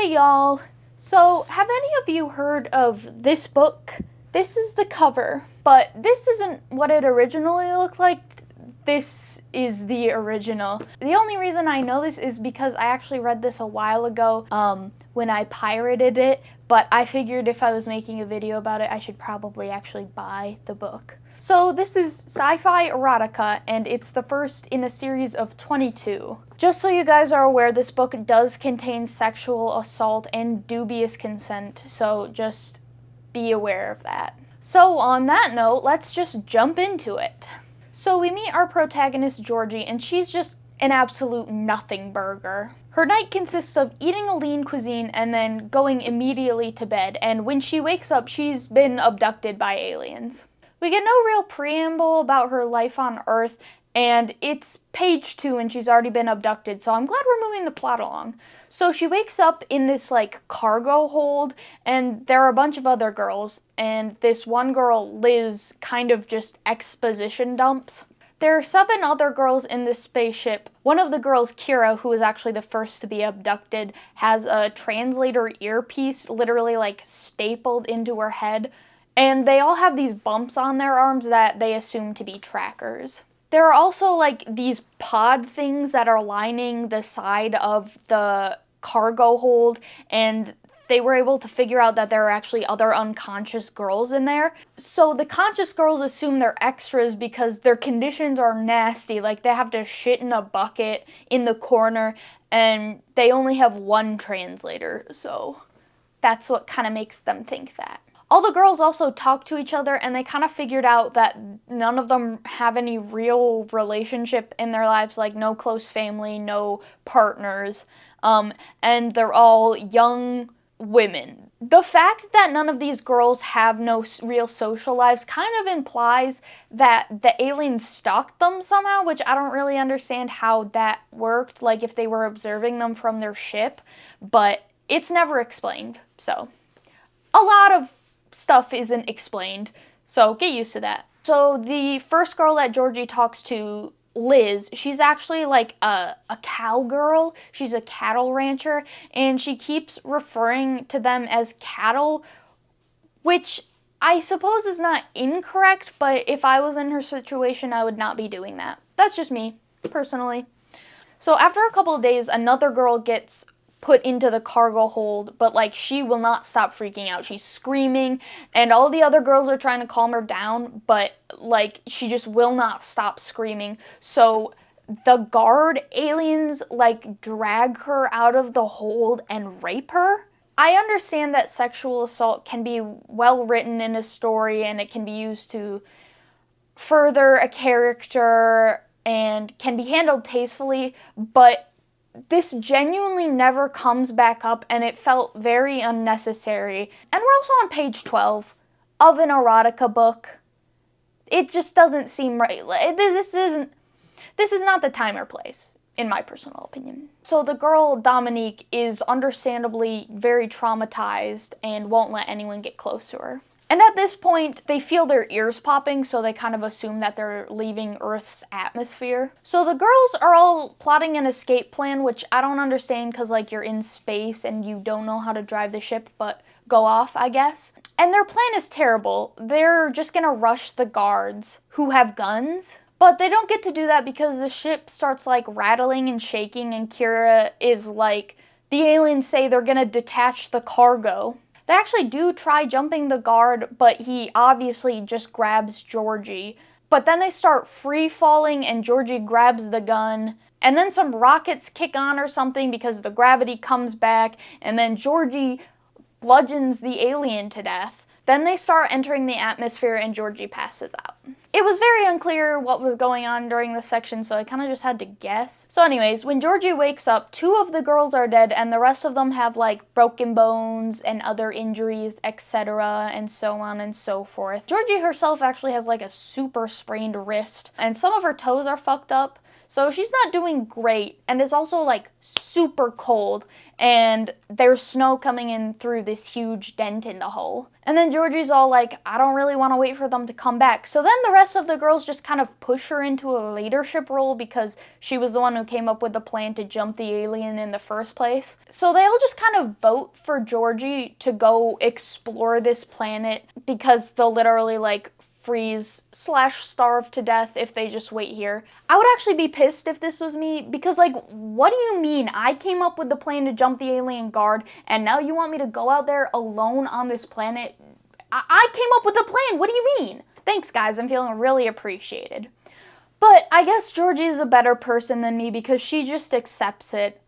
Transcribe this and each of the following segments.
Hey y'all! So, have any of you heard of this book? This is the cover, but this isn't what it originally looked like. This is the original. The only reason I know this is because I actually read this a while ago when I pirated it, but I figured if I was making a video about it, I should probably actually buy the book. So this is sci-fi erotica, and it's the first in a series of 22. Just so you guys are aware, this book does contain sexual assault and dubious consent, so just be aware of that. So on that note, let's just jump into it. So we meet our protagonist Georgie, and she's just an absolute nothing burger. Her night consists of eating a lean cuisine and then going immediately to bed, and when she wakes up, she's been abducted by aliens. We get no real preamble about her life on Earth, and it's page 2 and she's already been abducted, so I'm glad we're moving the plot along. So she wakes up in this cargo hold, and there are a bunch of other girls, and this one girl, Liz, kind of just exposition dumps. There are 7 other girls in this spaceship. One of the girls, Kira, who is actually the first to be abducted, has a translator earpiece literally stapled into her head. And they all have these bumps on their arms that they assume to be trackers. There are also these pod things that are lining the side of the cargo hold, and they were able to figure out that there are actually other unconscious girls in there. So the conscious girls assume they're extras because their conditions are nasty. They have to shit in a bucket in the corner, and they only have one translator, so that's what kind of makes them think that. All the girls also talk to each other, and they kind of figured out that none of them have any real relationship in their lives, no close family, no partners, and they're all young women. The fact that none of these girls have no real social lives kind of implies that the aliens stalked them somehow, which I don't really understand how that worked, if they were observing them from their ship, but it's never explained, so a lot of stuff isn't explained, so get used to that. So the first girl that Georgie talks to, Liz, she's actually a cowgirl. She's a cattle rancher, and she keeps referring to them as cattle, which I suppose is not incorrect, but if I was in her situation, I would not be doing that. That's just me, personally. So after a couple of days, another girl gets put into the cargo hold, but she will not stop freaking out. She's screaming, and all the other girls are trying to calm her down, but she just will not stop screaming. So the guard aliens drag her out of the hold and rape her. I understand that sexual assault can be well written in a story, and it can be used to further a character and can be handled tastefully, but this genuinely never comes back up, and it felt very unnecessary. And we're also on page 12 of an erotica book. It just doesn't seem right. This is not the time or place, in my personal opinion. So the girl, Dominique, is understandably very traumatized and won't let anyone get close to her. And at this point, they feel their ears popping, so they kind of assume that they're leaving Earth's atmosphere. So the girls are all plotting an escape plan, which I don't understand because, you're in space and you don't know how to drive the ship, but go off, I guess. And their plan is terrible. They're just gonna rush the guards who have guns, but they don't get to do that because the ship starts, rattling and shaking, and Kira is the aliens say they're gonna detach the cargo. They actually do try jumping the guard, but he obviously just grabs Georgie. But then they start free falling, and Georgie grabs the gun, and then some rockets kick on or something because the gravity comes back, and then Georgie bludgeons the alien to death. Then they start entering the atmosphere, and Georgie passes out. It was very unclear what was going on during this section, so I kind of just had to guess. So anyways, when Georgie wakes up, 2 of the girls are dead, and the rest of them have broken bones and other injuries, etc., and so on and so forth. Georgie herself actually has a super sprained wrist, and some of her toes are fucked up. So she's not doing great, and it's also like super cold, and there's snow coming in through this huge dent in the hull. And then Georgie's all like, I don't really want to wait for them to come back. So then the rest of the girls just kind of push her into a leadership role because she was the one who came up with the plan to jump the alien in the first place. So they all just kind of vote for Georgie to go explore this planet because they'll literally like freeze/starve to death if they just wait here. I would actually be pissed if this was me, because like, what do you mean? I came up with the plan to jump the alien guard, and now you want me to go out there alone on this planet? I came up with the plan, what do you mean? Thanks guys, I'm feeling really appreciated. But I guess Georgie is a better person than me because she just accepts it.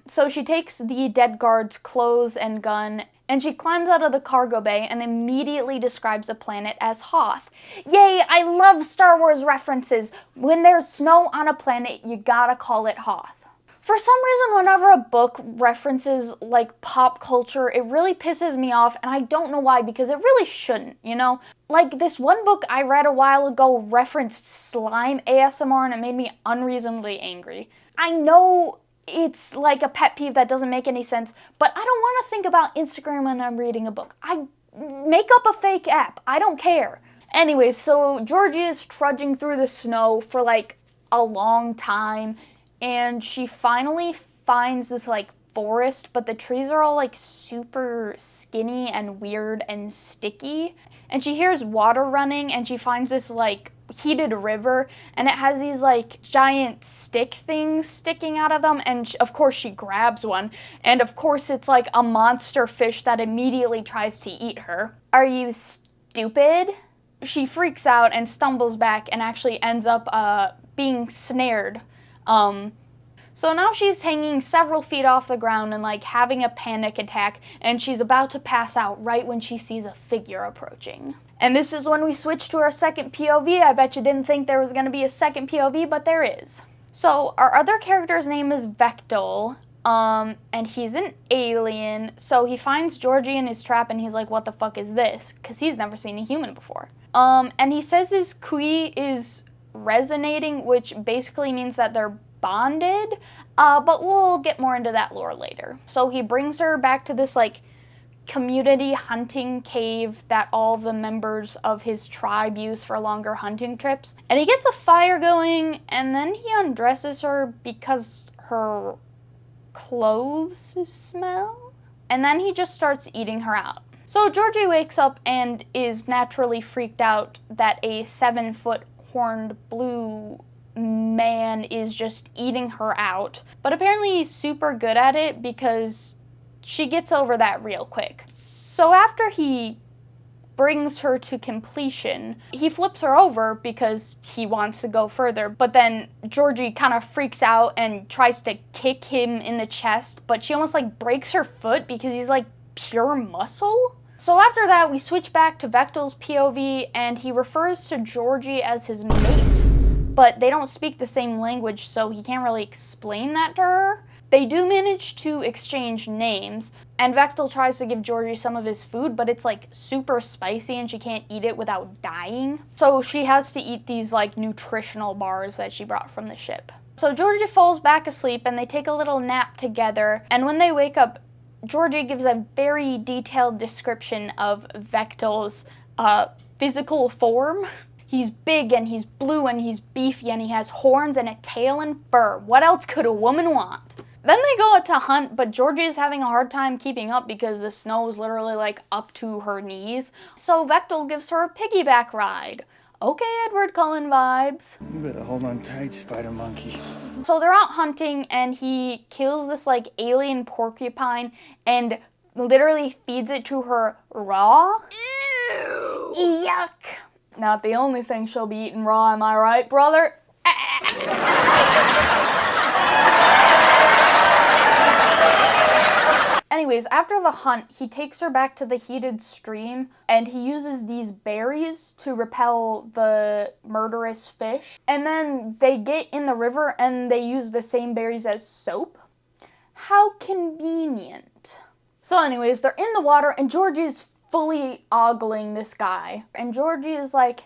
So she takes the dead guard's clothes and gun, and she climbs out of the cargo bay and immediately describes the planet as Hoth. Yay, I love Star Wars references. When there's snow on a planet, you gotta call it Hoth. For some reason, whenever a book references like pop culture, it really pisses me off, and I don't know why, because it really shouldn't, you know? Like, this one book I read a while ago referenced slime ASMR, and it made me unreasonably angry. I know it's like a pet peeve that doesn't make any sense, but I don't want to think about Instagram when I'm reading a book. I make up a fake app. I don't care. Anyways, so Georgie is trudging through the snow for like a long time, and she finally finds this like forest, but the trees are all like super skinny and weird and sticky. And she hears water running, and she finds this like heated river, and it has these like giant stick things sticking out of them, and of course she grabs one, and of course it's like a monster fish that immediately tries to eat her. Are you stupid? She freaks out and stumbles back and actually ends up being snared. So now she's hanging several feet off the ground and like having a panic attack, and she's about to pass out right when she sees a figure approaching. And this is when we switch to our second POV. I bet you didn't think there was going to be a second POV, but there is. So our other character's name is Vectel, and he's an alien. So he finds Georgie in his trap, and he's like, what the fuck is this? Because he's never seen a human before. And he says his Kui is resonating, which basically means that they're bonded, but we'll get more into that lore later. So he brings her back to this like community hunting cave that all the members of his tribe use for longer hunting trips. And he gets a fire going, and then he undresses her because her clothes smell. And then he just starts eating her out. So Georgie wakes up and is naturally freaked out that a 7-foot horned blue man is just eating her out. But apparently he's super good at it because she gets over that real quick. So after he brings her to completion, he flips her over because he wants to go further, but then Georgie kind of freaks out and tries to kick him in the chest, but she almost like breaks her foot because he's like pure muscle. So after that, we switch back to Vectel's POV, and he refers to Georgie as his mate, but they don't speak the same language, so he can't really explain that to her. They do manage to exchange names, and Vectel tries to give Georgie some of his food, but it's like super spicy and she can't eat it without dying. So she has to eat these like nutritional bars that she brought from the ship. So Georgie falls back asleep, and they take a little nap together, and when they wake up, Georgie gives a very detailed description of Vectel's physical form. He's big, and he's blue, and he's beefy, and he has horns and a tail and fur. What else could a woman want? Then they go out to hunt, but Georgie is having a hard time keeping up because the snow is literally like up to her knees. So Vectel gives her a piggyback ride. Okay, Edward Cullen vibes. You better hold on tight, spider monkey. So they're out hunting, and he kills this like alien porcupine and literally feeds it to her raw. Ew. Yuck. Not the only thing she'll be eating raw, am I right, brother? Anyways, after the hunt, he takes her back to the heated stream, and he uses these berries to repel the murderous fish. And then they get in the river, and they use the same berries as soap. How convenient. So anyways, they're in the water, and Georgie's fully ogling this guy. And Georgie is like,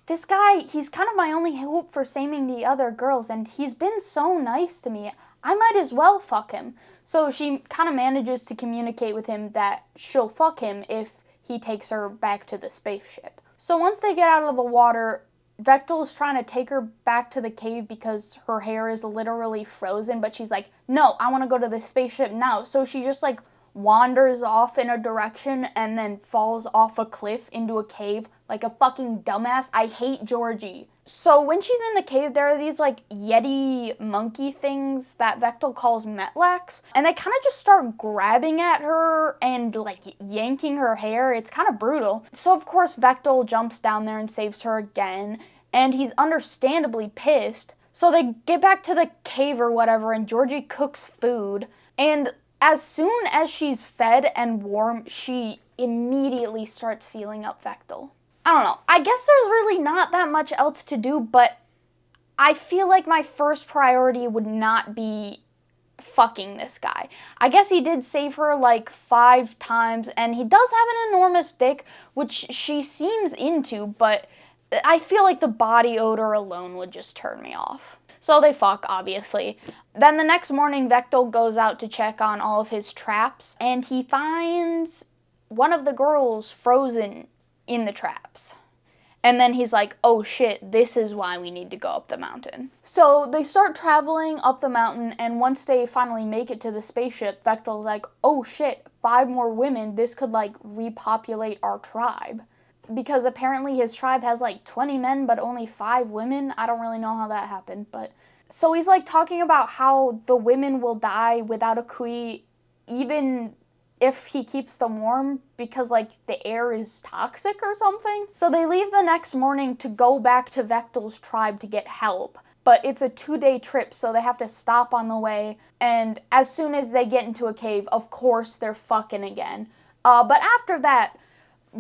this guy, he's kind of my only hope for saving the other girls, and he's been so nice to me. I might as well fuck him. So she kind of manages to communicate with him that she'll fuck him if he takes her back to the spaceship. So once they get out of the water, Vectel's trying to take her back to the cave because her hair is literally frozen, but she's like, no, I want to go to the spaceship now. So she just like wanders off in a direction and then falls off a cliff into a cave like a fucking dumbass. I hate Georgie. So when she's in the cave, there are these like Yeti monkey things that Vectel calls Metlax, and they kind of just start grabbing at her and like yanking her hair. It's kind of brutal. So of course Vectel jumps down there and saves her again, and he's understandably pissed. So they get back to the cave or whatever, and Georgie cooks food, and as soon as she's fed and warm, she immediately starts feeling up Vectel. I don't know. I guess there's really not that much else to do, but I feel like my first priority would not be fucking this guy. I guess he did save her like 5 times, and he does have an enormous dick, which she seems into, but I feel like the body odor alone would just turn me off. So they fuck, obviously. Then the next morning, Vectel goes out to check on all of his traps, and he finds one of the girls frozen in the traps. And then he's like, oh shit, this is why we need to go up the mountain. So they start traveling up the mountain, and once they finally make it to the spaceship, Vectel's like, oh shit, 5 more women, this could like repopulate our tribe. Because apparently his tribe has like 20 men, but only 5 women. I don't really know how that happened, but... So he's like talking about how the women will die without a Kui, even if he keeps them warm, because like the air is toxic or something. So they leave the next morning to go back to Vectel's tribe to get help. But it's a 2-day trip, so they have to stop on the way. And as soon as they get into a cave, of course they're fucking again. But after that,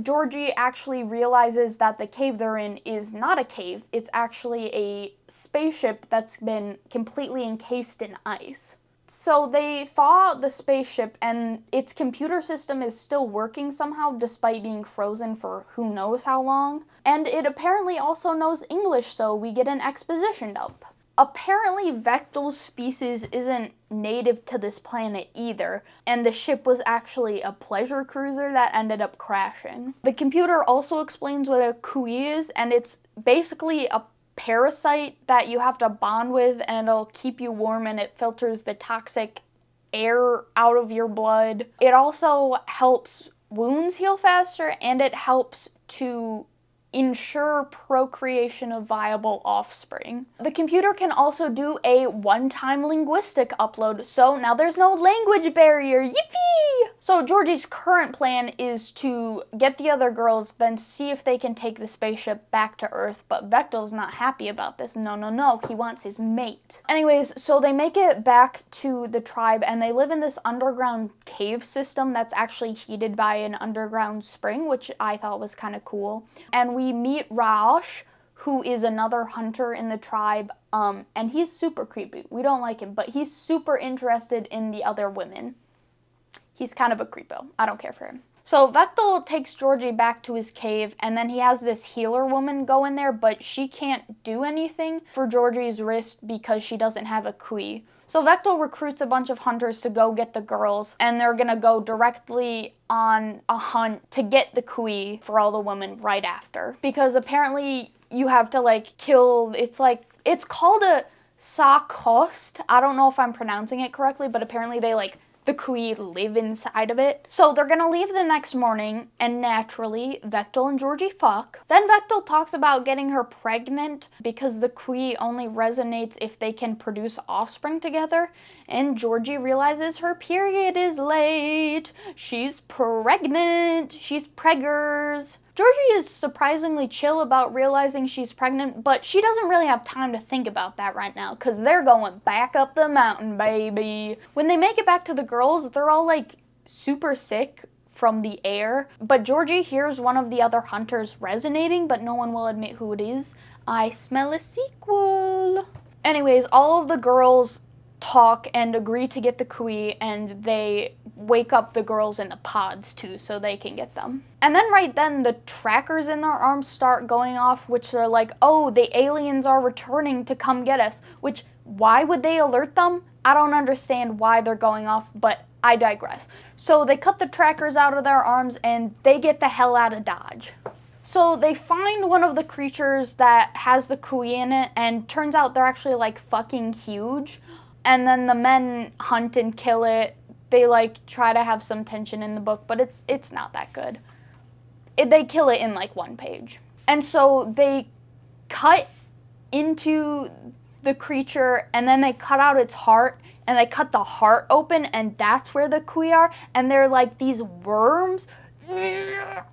Georgie actually realizes that the cave they're in is not a cave. It's actually a spaceship that's been completely encased in ice. So they thaw out the spaceship, and its computer system is still working somehow despite being frozen for who knows how long. And it apparently also knows English, so we get an exposition dump. Apparently Vectel's species isn't native to this planet either, and the ship was actually a pleasure cruiser that ended up crashing. The computer also explains what a Kui is, and it's basically a parasite that you have to bond with, and it'll keep you warm, and it filters the toxic air out of your blood. It also helps wounds heal faster, and it helps to ensure procreation of viable offspring. The computer can also do a one-time linguistic upload, so now there's no language barrier. Yippee! So Georgie's current plan is to get the other girls, then see if they can take the spaceship back to Earth, but Vectel's not happy about this. No, he wants his mate. Anyways, so they make it back to the tribe, and they live in this underground cave system that's actually heated by an underground spring, which I thought was kind of cool. And we meet Rausch, who is another hunter in the tribe, and he's super creepy. We don't like him, but he's super interested in the other women. He's kind of a creepo. I don't care for him. So Vectel takes Georgie back to his cave, and then he has this healer woman go in there, but she can't do anything for Georgie's wrist because she doesn't have a Kui. So Vectel recruits a bunch of hunters to go get the girls, and they're gonna go directly on a hunt to get the Kui for all the women right after. Because apparently you have to like kill, it's called a Sarkost. I don't know if I'm pronouncing it correctly, but apparently the Kui live inside of it. So they're gonna leave the next morning, and naturally, Vectel and Georgie fuck. Then Vectel talks about getting her pregnant because the Kui only resonates if they can produce offspring together, and Georgie realizes her period is late. She's pregnant. She's preggers. Georgie is surprisingly chill about realizing she's pregnant, but she doesn't really have time to think about that right now, because they're going back up the mountain, baby. When they make it back to the girls, they're all like super sick from the air, but Georgie hears one of the other hunters resonating, but no one will admit who it is. I smell a sequel. Anyways, all of the girls talk and agree to get the Kui, and they wake up the girls in the pods too so they can get them. And then right then the trackers in their arms start going off, which are like, oh, the aliens are returning to come get us, which why would they alert them? I don't understand why they're going off, but I digress. So they cut the trackers out of their arms and they get the hell out of Dodge. So they find one of the creatures that has the kui in it, and turns out they're actually like fucking huge. And then the men hunt and kill it. They like try to have some tension in the book, but it's not that good. They kill it in like one page. And so they cut into the creature, and then they cut out its heart, and they cut the heart open, and that's where the kui are, and they're like these worms.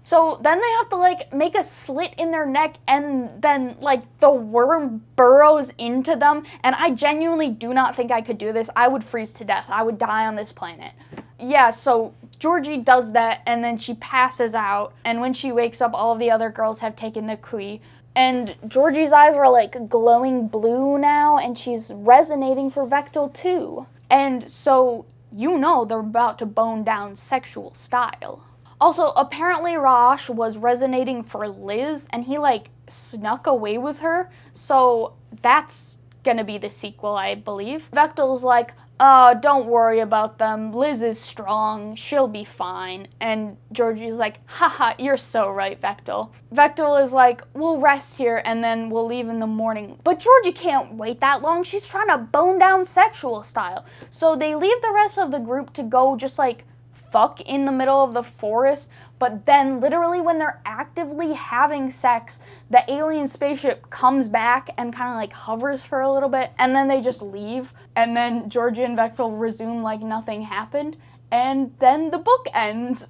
So then they have to like make a slit in their neck, and then like the worm burrows into them, and I genuinely do not think I could do this. I would freeze to death. I would die on this planet. Yeah, so Georgie does that, and then she passes out, and when she wakes up, all of the other girls have taken the kui. And Georgie's eyes are like glowing blue now, and she's resonating for Vectel too. And so, you know they're about to bone down sexual style. Also, apparently Rausch was resonating for Liz, and he like snuck away with her, so that's gonna be the sequel, I believe. Vectel's like, don't worry about them. Liz is strong. She'll be fine. And Georgie's like, haha, you're so right, Vectel. Vectel is like, we'll rest here and then we'll leave in the morning. But Georgie can't wait that long. She's trying to bone down sexual style. So they leave the rest of the group to go just like fuck in the middle of the forest. But then literally when they're actively having sex, the alien spaceship comes back and kind of like hovers for a little bit, and then they just leave. And then Georgie and Vectel resume like nothing happened. And then the book ends.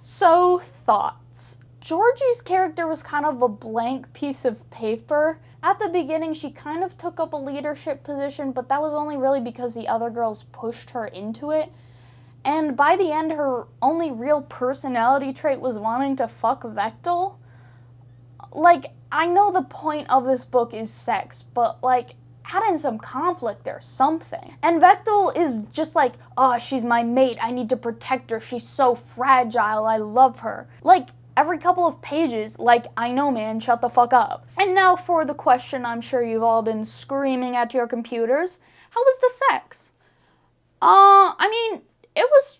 So, thoughts. Georgie's character was kind of a blank piece of paper. At the beginning, she kind of took up a leadership position, but that was only really because the other girls pushed her into it. And by the end, her only real personality trait was wanting to fuck Vectel. Like, I know the point of this book is sex, but like, add in some conflict or something. And Vectel is just like, oh, she's my mate, I need to protect her, she's so fragile, I love her. Like, every couple of pages, like, I know man, shut the fuck up. And now for the question I'm sure you've all been screaming at your computers. How was the sex? I mean, it was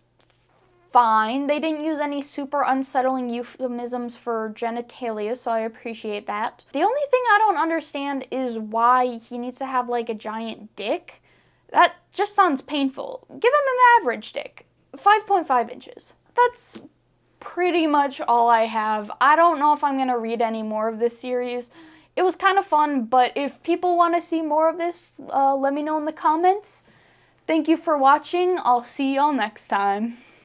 fine. They didn't use any super unsettling euphemisms for genitalia, so I appreciate that. The only thing I don't understand is why he needs to have like a giant dick. That just sounds painful. Give him an average dick. 5.5 inches. That's pretty much all I have. I don't know if I'm gonna read any more of this series. It was kind of fun, but if people want to see more of this, let me know in the comments. Thank you for watching. I'll see y'all next time.